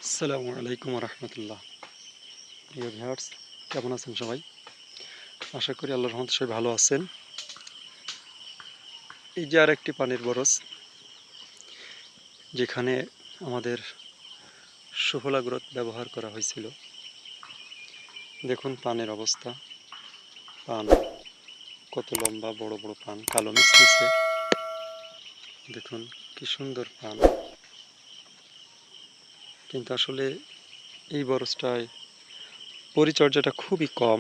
আসসালামু আলাইকুম রহমতুল্লাহ। প্রিয় ভিউয়ার্স, কেমন আছেন সবাই? আশা করি আল্লাহর রহমতে সবাই ভালো আছেন। এই যে আর একটি পানির বরজ, যেখানে আমাদের সুফলা গ্রোথ ব্যবহার করা হয়েছিল। দেখুন পানের অবস্থা। পান কত লম্বা, বড় বড় পান, কালো মিশমিশে। দেখুন কি সুন্দর পান। কিন্তু আসলে এই বরজটায় পরিচর্যাটা খুবই কম,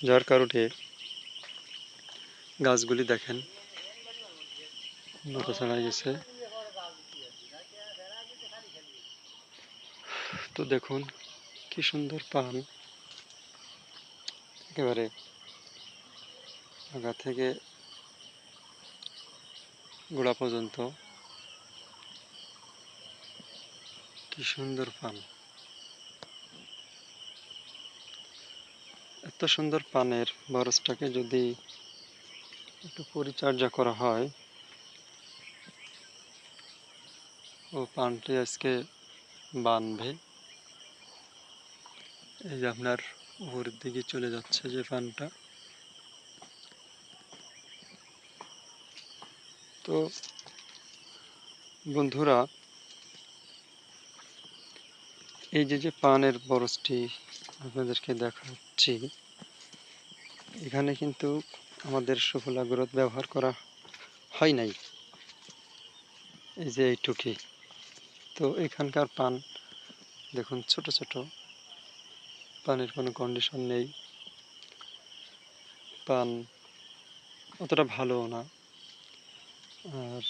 যার কারণে গাছগুলি দেখেন নড়াচড়া গেছে। তো দেখুন কি সুন্দর পান, একেবারে আগা থেকে গোড়া পর্যন্ত কি সুন্দর পান। এত সুন্দর পানের বরজটাকে যদি একটু পরিচর্যা করা হয়, ও পানটি আজকে বানবে। এই যে আপনার উপরের দিকে চলে যাচ্ছে যে পানটা। তো বন্ধুরা, এই যে যে পানের বরজটি আপনাদেরকে দেখাচ্ছি, এখানে কিন্তু আমাদের সুফলা গ্রোথ ব্যবহার করা হয় নাই। এই যে এইটুকি। তো এখানকার পান দেখুন ছোট ছোট, পানের কোনো কন্ডিশন নেই, পান অতটা ভালোও না। আর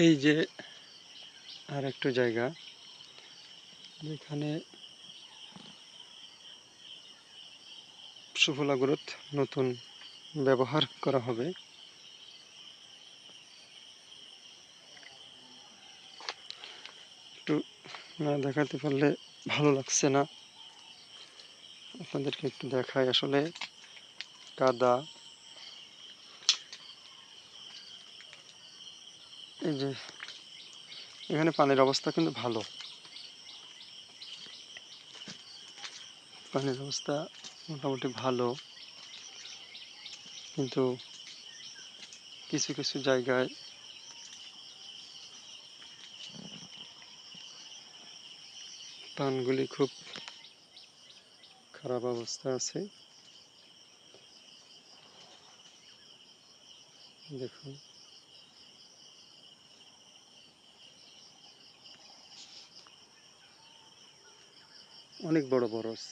এই যে আর একটু জায়গা যেখানে সুফলা গ্রোথ নতুন ব্যবহার করা হবে। একটু না দেখাতে পারলে ভালো লাগছে না, আপনাদেরকে একটু দেখাই। আসলে কাদা, এই যে এখানে পানির অবস্থা কিন্তু ভালো, পানির অবস্থা মোটামুটি ভালো, কিন্তু কিছু কিছু জায়গায় পানগুলি খুব খারাপ অবস্থা আছে। দেখুন অনেক বড় বরজ,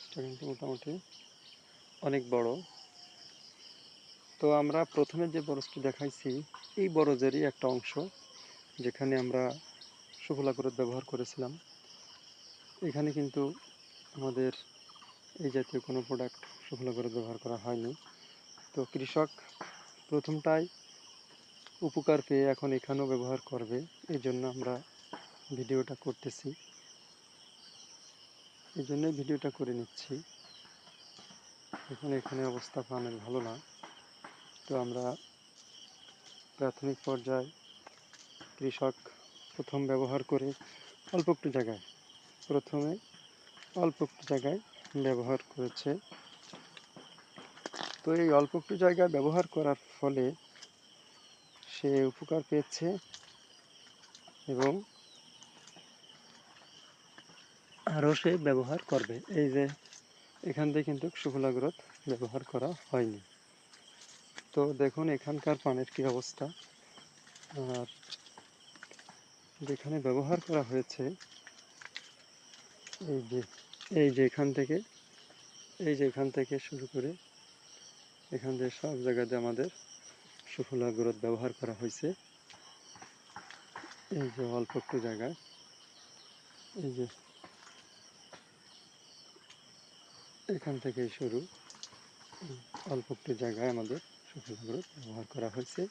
এটা কিন্তু মোটামুটি অনেক বড়। তো আমরা প্রথমে যে বরজটি দেখাইছি, এই বরজেরই একটা অংশ, যেখানে আমরা সুফলা গ্রোথ ব্যবহার করেছিলাম। এখানে কিন্তু আমাদের এই জাতীয় কোনো প্রোডাক্ট সুফলা গ্রোথ ব্যবহার করা হয়নি। তো কৃষক প্রথমটাই উপকার পেয়ে এখন এখানেও ব্যবহার করবে, এই জন্য আমরা ভিডিওটা করতেছি, এই জন্যই ভিডিওটা করে নিচ্ছি। এখন এখানে অবস্থা পানের ভালো না। তো আমরা প্রাথমিক পর্যায়ে কৃষক প্রথম ব্যবহার করে অল্প একটু জায়গায়, প্রথমে অল্প একটু জায়গায় ব্যবহার করেছে। তো এই অল্প একটু জায়গায় ব্যবহার করার ফলে সে উপকার পেয়েছে এবং আরও সে ব্যবহার করবে। এই যে এখান থেকে কিন্তু সুফলা গ্রোথ ব্যবহার করা হয়নি। তো দেখুন এখানকার পানের কি অবস্থা। আর যেখানে ব্যবহার করা হয়েছে, এই যে এই যে এখান থেকে শুরু করে এখান থেকে সব জায়গাতে আমাদের সুফলা গ্রোথ ব্যবহার করা হয়েছে। এই যে অল্প একটু জায়গায়, এই যে এখান থেকেই শুরু, অল্প একটু জায়গায় আমাদের সুফলা গ্রোথ ব্যবহার করা হয়েছে।